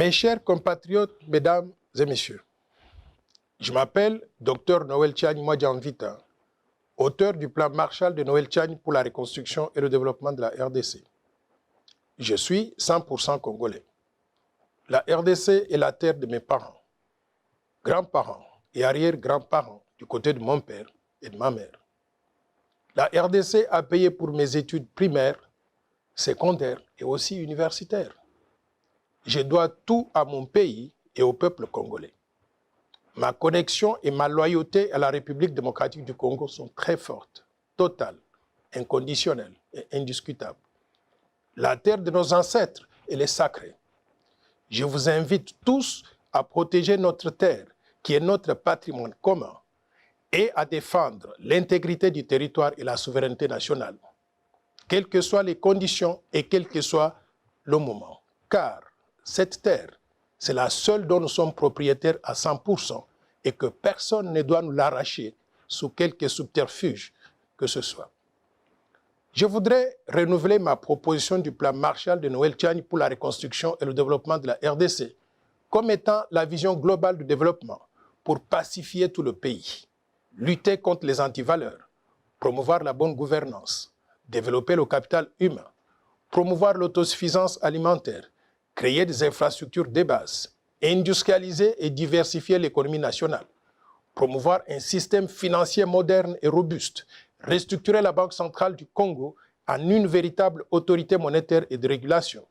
Mes chers compatriotes, mesdames et messieurs, je m'appelle Dr Noël Tchagne Mwadjanvita, auteur du plan Marshall de Noël Tchagne pour la reconstruction et le développement de la RDC. Je suis 100% congolais. La RDC est la terre de mes parents, grands-parents et arrière-grands-parents du côté de mon père et de ma mère. La RDC a payé pour mes études primaires, secondaires et aussi universitaires. Je dois tout à mon pays et au peuple congolais. Ma connexion et ma loyauté à la République démocratique du Congo sont très fortes, totales, inconditionnelles et indiscutables. La terre de nos ancêtres, elle est sacrée. Je vous invite tous à protéger notre terre, qui est notre patrimoine commun, et à défendre l'intégrité du territoire et la souveraineté nationale, quelles que soient les conditions et quel que soit le moment. Car cette terre, c'est la seule dont nous sommes propriétaires à 100% et que personne ne doit nous l'arracher sous quelque subterfuge que ce soit. Je voudrais renouveler ma proposition du plan Marshall de Noël Tchagne pour la reconstruction et le développement de la RDC comme étant la vision globale du développement pour pacifier tout le pays, lutter contre les antivaleurs, promouvoir la bonne gouvernance, développer le capital humain, promouvoir l'autosuffisance alimentaire, créer des infrastructures de base, industrialiser et diversifier l'économie nationale, promouvoir un système financier moderne et robuste, restructurer la Banque centrale du Congo en une véritable autorité monétaire et de régulation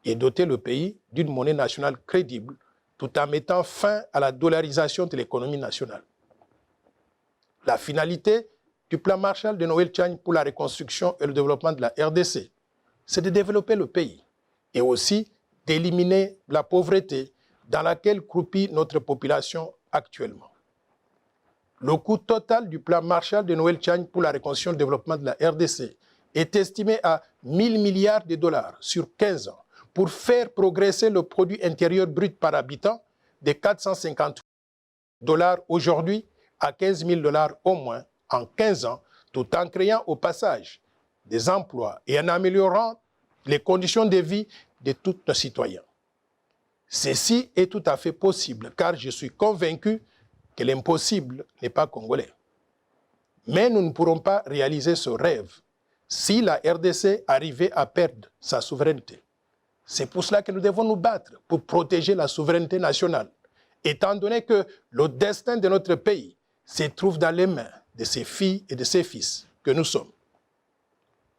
et doter le pays d'une monnaie nationale crédible tout en mettant fin à la dollarisation de l'économie nationale. La finalité du plan Marshall de Noël Tchagne pour la reconstruction et le développement de la RDC, c'est de développer le pays et aussi d'éliminer la pauvreté dans laquelle croupit notre population actuellement. Le coût total du plan Marshall de Noël Tchagne pour la reconstruction et le développement de la RDC est estimé à 1000 milliards de dollars sur 15 ans pour faire progresser le produit intérieur brut par habitant de 450 dollars aujourd'hui à 15 000 dollars au moins en 15 ans, tout en créant au passage des emplois et en améliorant les conditions de vie de tous nos citoyens. Ceci est tout à fait possible car je suis convaincu que l'impossible n'est pas congolais. Mais nous ne pourrons pas réaliser ce rêve si la RDC arrivait à perdre sa souveraineté. C'est pour cela que nous devons nous battre pour protéger la souveraineté nationale, étant donné que le destin de notre pays se trouve dans les mains de ses filles et de ses fils que nous sommes.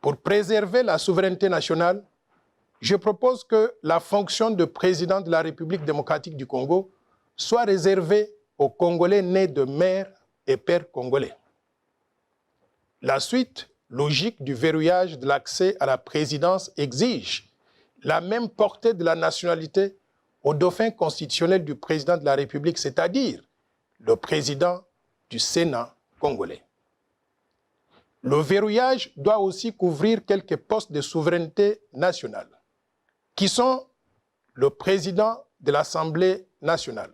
Pour préserver la souveraineté nationale, je propose que la fonction de président de la République démocratique du Congo soit réservée aux Congolais nés de mère et père congolais. La suite logique du verrouillage de l'accès à la présidence exige la même portée de la nationalité au dauphin constitutionnel du président de la République, c'est-à-dire le président du Sénat congolais. Le verrouillage doit aussi couvrir quelques postes de souveraineté nationale, qui sont le président de l'Assemblée nationale,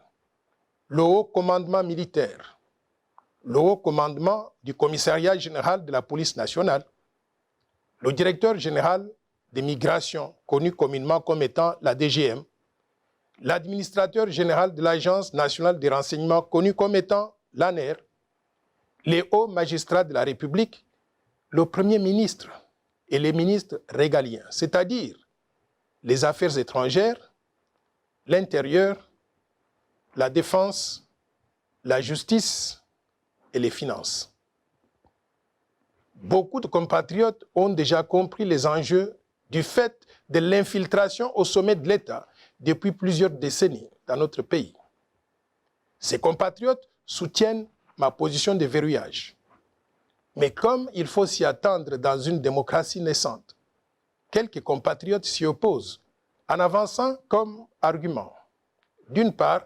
le haut commandement militaire, le haut commandement du commissariat général de la police nationale, le directeur général des migrations, connu communément comme étant la DGM, l'administrateur général de l'Agence nationale des renseignements, connu comme étant l'ANER, les hauts magistrats de la République, le Premier ministre et les ministres régaliens, c'est-à-dire les affaires étrangères, l'intérieur, la défense, la justice et les finances. Beaucoup de compatriotes ont déjà compris les enjeux du fait de l'infiltration au sommet de l'État depuis plusieurs décennies dans notre pays. Ces compatriotes soutiennent ma position de verrouillage. Mais comme il faut s'y attendre dans une démocratie naissante, quelques compatriotes s'y opposent en avançant comme argument, d'une part,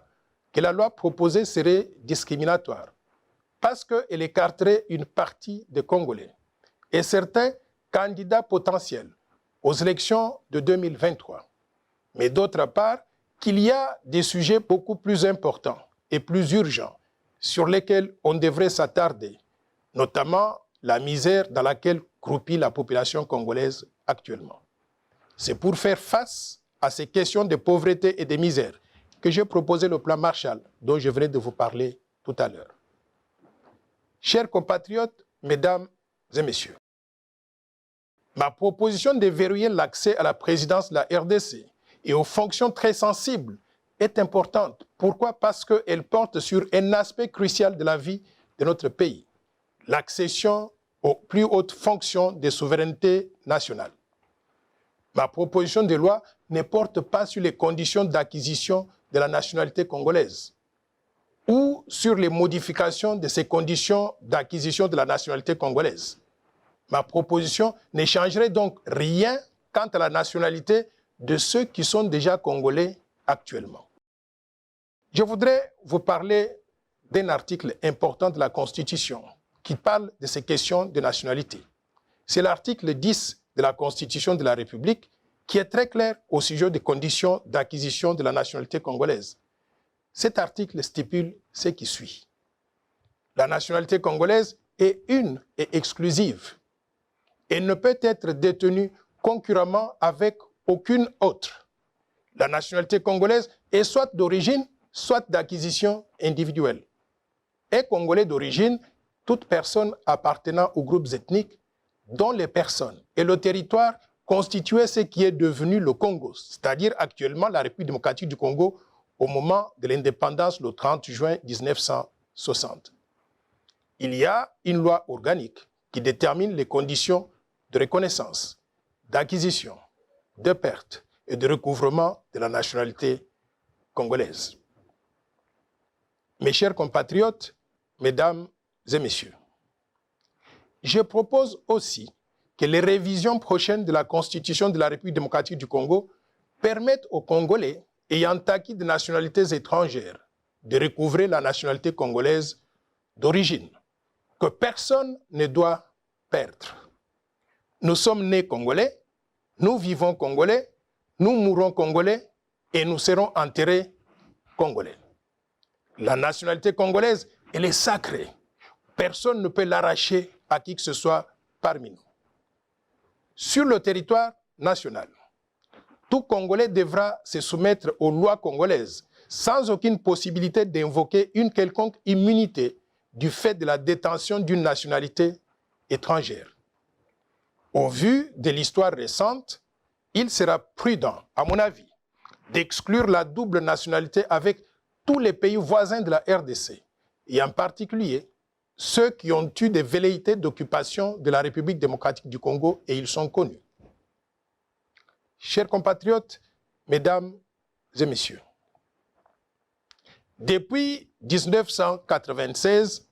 que la loi proposée serait discriminatoire parce qu'elle écarterait une partie des Congolais et certains candidats potentiels aux élections de 2023. Mais d'autre part, qu'il y a des sujets beaucoup plus importants et plus urgents sur lesquels on devrait s'attarder, notamment la misère dans laquelle croupit la population congolaise actuellement. C'est pour faire face à ces questions de pauvreté et de misère que j'ai proposé le plan Marshall, dont je venais de vous parler tout à l'heure. Chers compatriotes, mesdames et messieurs, ma proposition de verrouiller l'accès à la présidence de la RDC et aux fonctions très sensibles est importante. Pourquoi? Parce qu'elle porte sur un aspect crucial de la vie de notre pays, l'accession aux plus hautes fonctions de souveraineté nationale. Ma proposition de loi ne porte pas sur les conditions d'acquisition de la nationalité congolaise ou sur les modifications de ces conditions d'acquisition de la nationalité congolaise. Ma proposition ne changerait donc rien quant à la nationalité de ceux qui sont déjà congolais actuellement. Je voudrais vous parler d'un article important de la Constitution qui parle de ces questions de nationalité. C'est l'article 10 de la Constitution de la République qui est très clair au sujet des conditions d'acquisition de la nationalité congolaise. Cet article stipule ce qui suit. La nationalité congolaise est une et exclusive. Elle ne peut être détenue concurremment avec aucune autre. La nationalité congolaise est soit d'origine, soit d'acquisition individuelle. Est congolais d'origine toute personne appartenant aux groupes ethniques dont les personnes et le territoire constituaient ce qui est devenu le Congo, c'est-à-dire actuellement la République démocratique du Congo au moment de l'indépendance le 30 juin 1960. Il y a une loi organique qui détermine les conditions de reconnaissance, d'acquisition, de perte et de recouvrement de la nationalité congolaise. Mes chers compatriotes, mesdames et messieurs, je propose aussi que les révisions prochaines de la Constitution de la République démocratique du Congo permettent aux Congolais ayant acquis des nationalités étrangères de recouvrer la nationalité congolaise d'origine, que personne ne doit perdre. Nous sommes nés Congolais, nous vivons Congolais, nous mourrons Congolais et nous serons enterrés Congolais. La nationalité congolaise, elle est sacrée. Personne ne peut l'arracher à qui que ce soit parmi nous. Sur le territoire national, tout Congolais devra se soumettre aux lois congolaises sans aucune possibilité d'invoquer une quelconque immunité du fait de la détention d'une nationalité étrangère. Au vu de l'histoire récente, il sera prudent, à mon avis, d'exclure la double nationalité avec tous les pays voisins de la RDC, et en particulier ceux qui ont eu des velléités d'occupation de la République démocratique du Congo, et ils sont connus. Chers compatriotes, mesdames et messieurs, depuis 1996,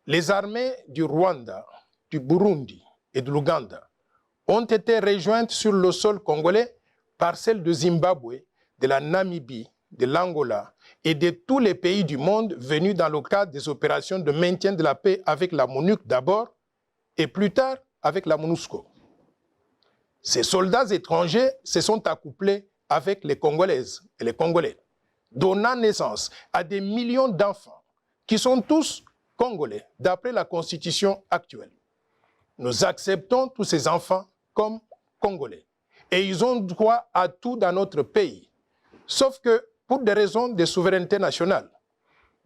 les armées du Rwanda, du Burundi et de l'Ouganda ont été rejointes sur le sol congolais par celles de Zimbabwe, de la Namibie, de l'Angola et de tous les pays du monde venus dans le cadre des opérations de maintien de la paix avec la MONUC d'abord et plus tard avec la MONUSCO. Ces soldats étrangers se sont accouplés avec les Congolaises et les Congolais, donnant naissance à des millions d'enfants qui sont tous Congolais d'après la Constitution actuelle. Nous acceptons tous ces enfants comme Congolais et ils ont droit à tout dans notre pays. Sauf que, pour des raisons de souveraineté nationale,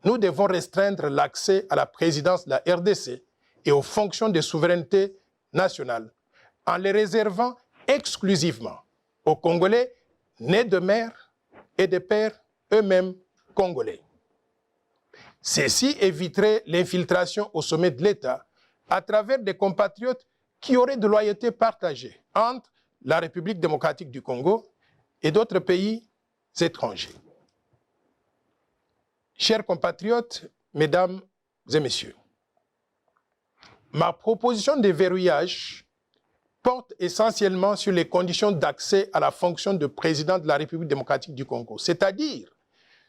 nous devons restreindre l'accès à la présidence de la RDC et aux fonctions de souveraineté nationale en les réservant exclusivement aux Congolais nés de mère et de père eux-mêmes Congolais. Ceci éviterait l'infiltration au sommet de l'État à travers des compatriotes qui auraient de loyauté partagée entre la République démocratique du Congo et d'autres pays étrangers. Chers compatriotes, mesdames et messieurs, ma proposition de verrouillage porte essentiellement sur les conditions d'accès à la fonction de président de la République démocratique du Congo, c'est-à-dire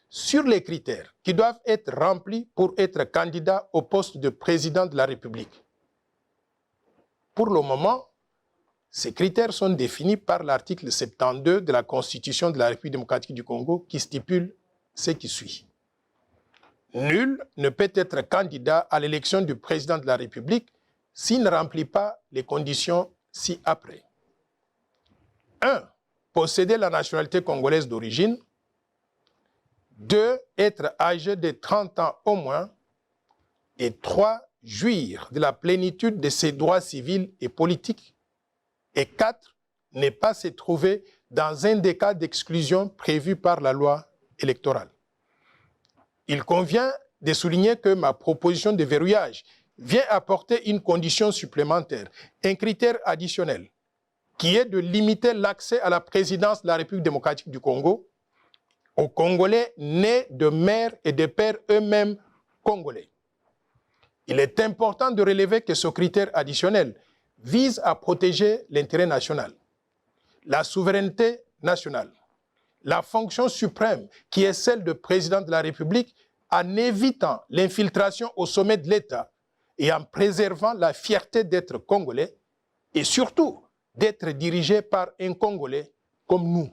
sur les critères qui doivent être remplis pour être candidat au poste de président de la République. Pour le moment, ces critères sont définis par l'article 72 de la Constitution de la République démocratique du Congo qui stipule ce qui suit. Nul ne peut être candidat à l'élection du président de la République s'il ne remplit pas les conditions ci-après. 1. posséder la nationalité congolaise d'origine. 2. Être âgé de 30 ans au moins. Et 3. Jouir de la plénitude de ses droits civils et politiques. Et 4. Ne pas se trouver dans un des cas d'exclusion prévus par la loi électorale. Il convient de souligner que ma proposition de verrouillage vient apporter une condition supplémentaire, un critère additionnel, qui est de limiter l'accès à la présidence de la République démocratique du Congo aux Congolais nés de mères et de pères eux-mêmes congolais. Il est important de relever que ce critère additionnel vise à protéger l'intérêt national, la souveraineté nationale, la fonction suprême qui est celle de président de la République en évitant l'infiltration au sommet de l'État et en préservant la fierté d'être congolais et surtout d'être dirigé par un Congolais comme nous.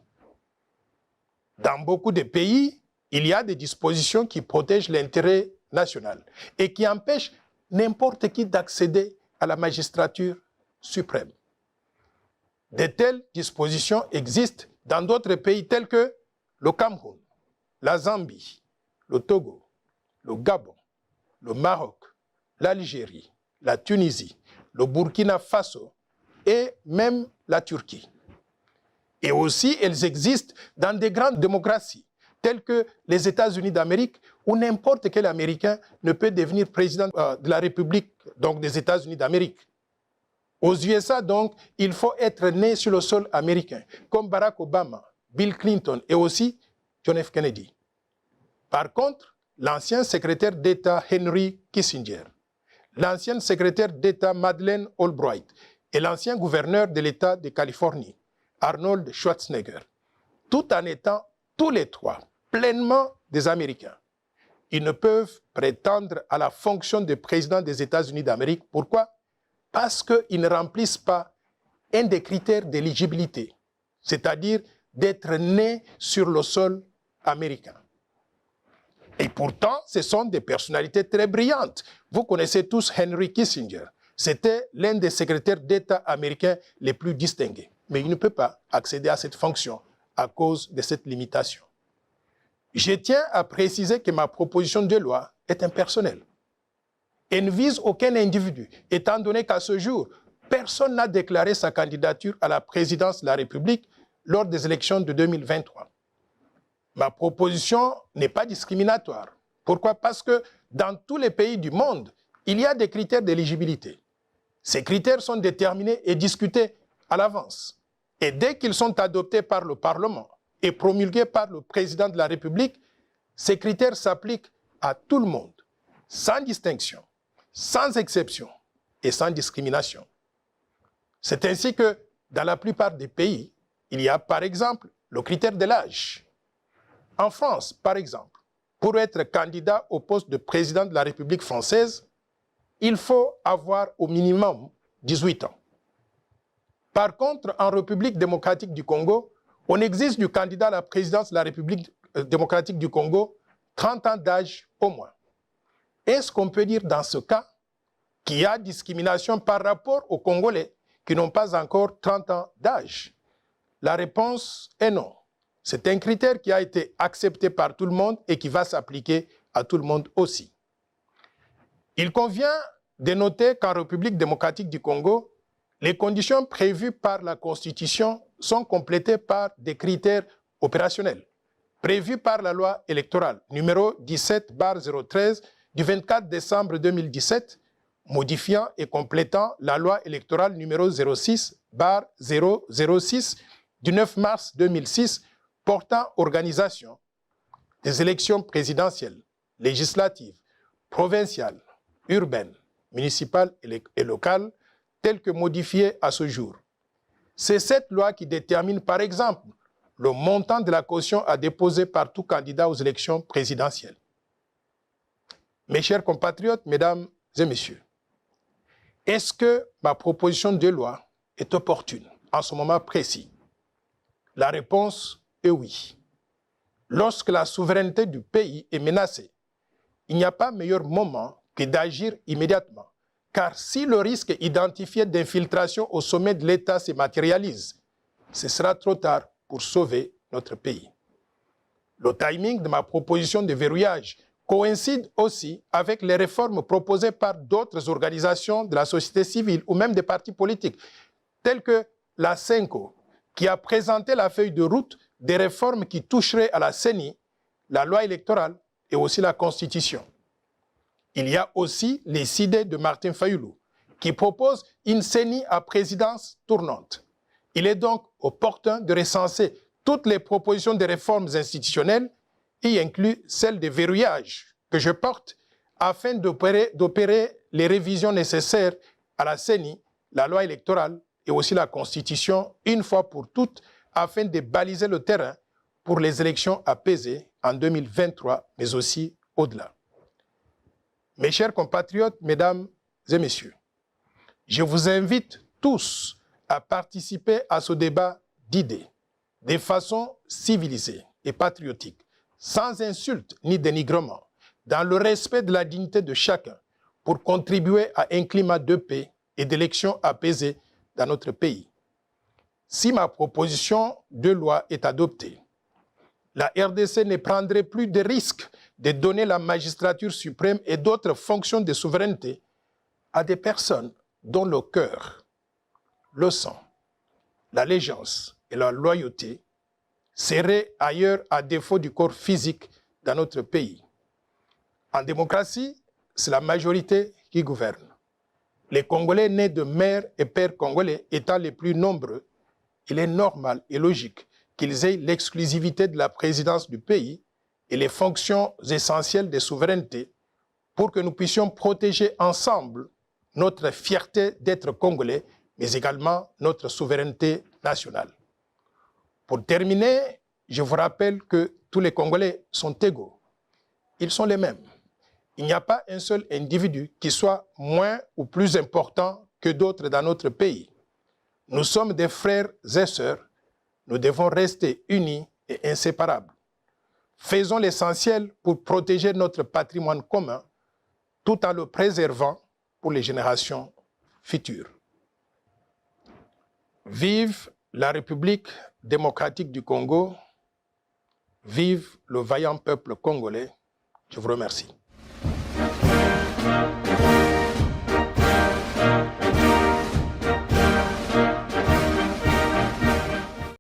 Dans beaucoup de pays, il y a des dispositions qui protègent l'intérêt national et qui empêchent n'importe qui d'accéder à la magistrature suprême. De telles dispositions existent dans d'autres pays tels que le Cameroun, la Zambie, le Togo, le Gabon, le Maroc, l'Algérie, la Tunisie, le Burkina Faso et même la Turquie. Et aussi, elles existent dans des grandes démocraties telles que les États-Unis d'Amérique, où n'importe quel Américain ne peut devenir président de la République, donc des États-Unis d'Amérique. Aux USA, donc, il faut être né sur le sol américain, comme Barack Obama, Bill Clinton et aussi John F. Kennedy. Par contre, l'ancien secrétaire d'État Henry Kissinger, l'ancienne secrétaire d'État Madeleine Albright et l'ancien gouverneur de l'État de Californie, Arnold Schwarzenegger, tout en étant tous les trois pleinement des Américains. Ils ne peuvent prétendre à la fonction de président des États-Unis d'Amérique. Pourquoi? Parce qu'ils ne remplissent pas un des critères d'éligibilité, c'est-à-dire d'être nés sur le sol américain. Et pourtant, ce sont des personnalités très brillantes. Vous connaissez tous Henry Kissinger. C'était l'un des secrétaires d'État américains les plus distingués. Mais il ne peut pas accéder à cette fonction à cause de cette limitation. Je tiens à préciser que ma proposition de loi est impersonnelle. Elle ne vise aucun individu, étant donné qu'à ce jour, personne n'a déclaré sa candidature à la présidence de la République lors des élections de 2023. Ma proposition n'est pas discriminatoire. Pourquoi? Parce que dans tous les pays du monde, il y a des critères d'éligibilité. Ces critères sont déterminés et discutés à l'avance. Et dès qu'ils sont adoptés par le Parlement et promulgués par le président de la République, ces critères s'appliquent à tout le monde, sans distinction, sans exception et sans discrimination. C'est ainsi que, dans la plupart des pays, il y a par exemple le critère de l'âge. En France, par exemple, pour être candidat au poste de président de la République française, il faut avoir au minimum 18 ans. Par contre, en République démocratique du Congo, on exige du candidat à la présidence de la République démocratique du Congo 30 ans d'âge au moins. Est-ce qu'on peut dire dans ce cas qu'il y a discrimination par rapport aux Congolais qui n'ont pas encore 30 ans d'âge? La réponse est non. C'est un critère qui a été accepté par tout le monde et qui va s'appliquer à tout le monde aussi. Il convient de noter qu'en République démocratique du Congo, les conditions prévues par la Constitution sont complétées par des critères opérationnels, prévus par la loi électorale numéro 17/013 du 24 décembre 2017, modifiant et complétant la loi électorale numéro 06/006 du 9 mars 2006 portant organisation des élections présidentielles, législatives, provinciales, urbaines, municipales et locales, telles que modifiées à ce jour. C'est cette loi qui détermine, par exemple, le montant de la caution à déposer par tout candidat aux élections présidentielles. Mes chers compatriotes, mesdames et messieurs, est-ce que ma proposition de loi est opportune en ce moment précis? La réponse est oui. Lorsque la souveraineté du pays est menacée, il n'y a pas meilleur moment que d'agir immédiatement. Car si le risque identifié d'infiltration au sommet de l'État se matérialise, ce sera trop tard pour sauver notre pays. Le timing de ma proposition de verrouillage coïncide aussi avec les réformes proposées par d'autres organisations de la société civile ou même des partis politiques, tels que la CENCO, qui a présenté la feuille de route des réformes qui toucheraient à la CENI, la loi électorale et aussi la Constitution. Il y a aussi les idées de Martin Fayoulou, qui propose une CENI à présidence tournante. Il est donc opportun de recenser toutes les propositions de réformes institutionnelles, y inclut celle de verrouillage que je porte, afin d'opérer les révisions nécessaires à la CENI, la loi électorale et aussi la Constitution, une fois pour toutes, afin de baliser le terrain pour les élections apaisées en 2023, mais aussi au-delà. Mes chers compatriotes, mesdames et messieurs, je vous invite tous à participer à ce débat d'idées, de façon civilisée et patriotique, sans insulte ni dénigrement, dans le respect de la dignité de chacun, pour contribuer à un climat de paix et d'élections apaisées dans notre pays. Si ma proposition de loi est adoptée, la RDC ne prendrait plus de risque de donner la magistrature suprême et d'autres fonctions de souveraineté à des personnes dont le cœur, le sang, l'allégeance et la loyauté seraient ailleurs à défaut du corps physique dans notre pays. En démocratie, c'est la majorité qui gouverne. Les Congolais nés de mères et pères congolais étant les plus nombreux, il est normal et logique qu'ils aient l'exclusivité de la présidence du pays et les fonctions essentielles de souveraineté pour que nous puissions protéger ensemble notre fierté d'être Congolais, mais également notre souveraineté nationale. Pour terminer, je vous rappelle que tous les Congolais sont égaux. Ils sont les mêmes. Il n'y a pas un seul individu qui soit moins ou plus important que d'autres dans notre pays. Nous sommes des frères et sœurs. Nous devons rester unis et inséparables. Faisons l'essentiel pour protéger notre patrimoine commun tout en le préservant pour les générations futures. Vive la République démocratique du Congo, vive le vaillant peuple congolais. Je vous remercie.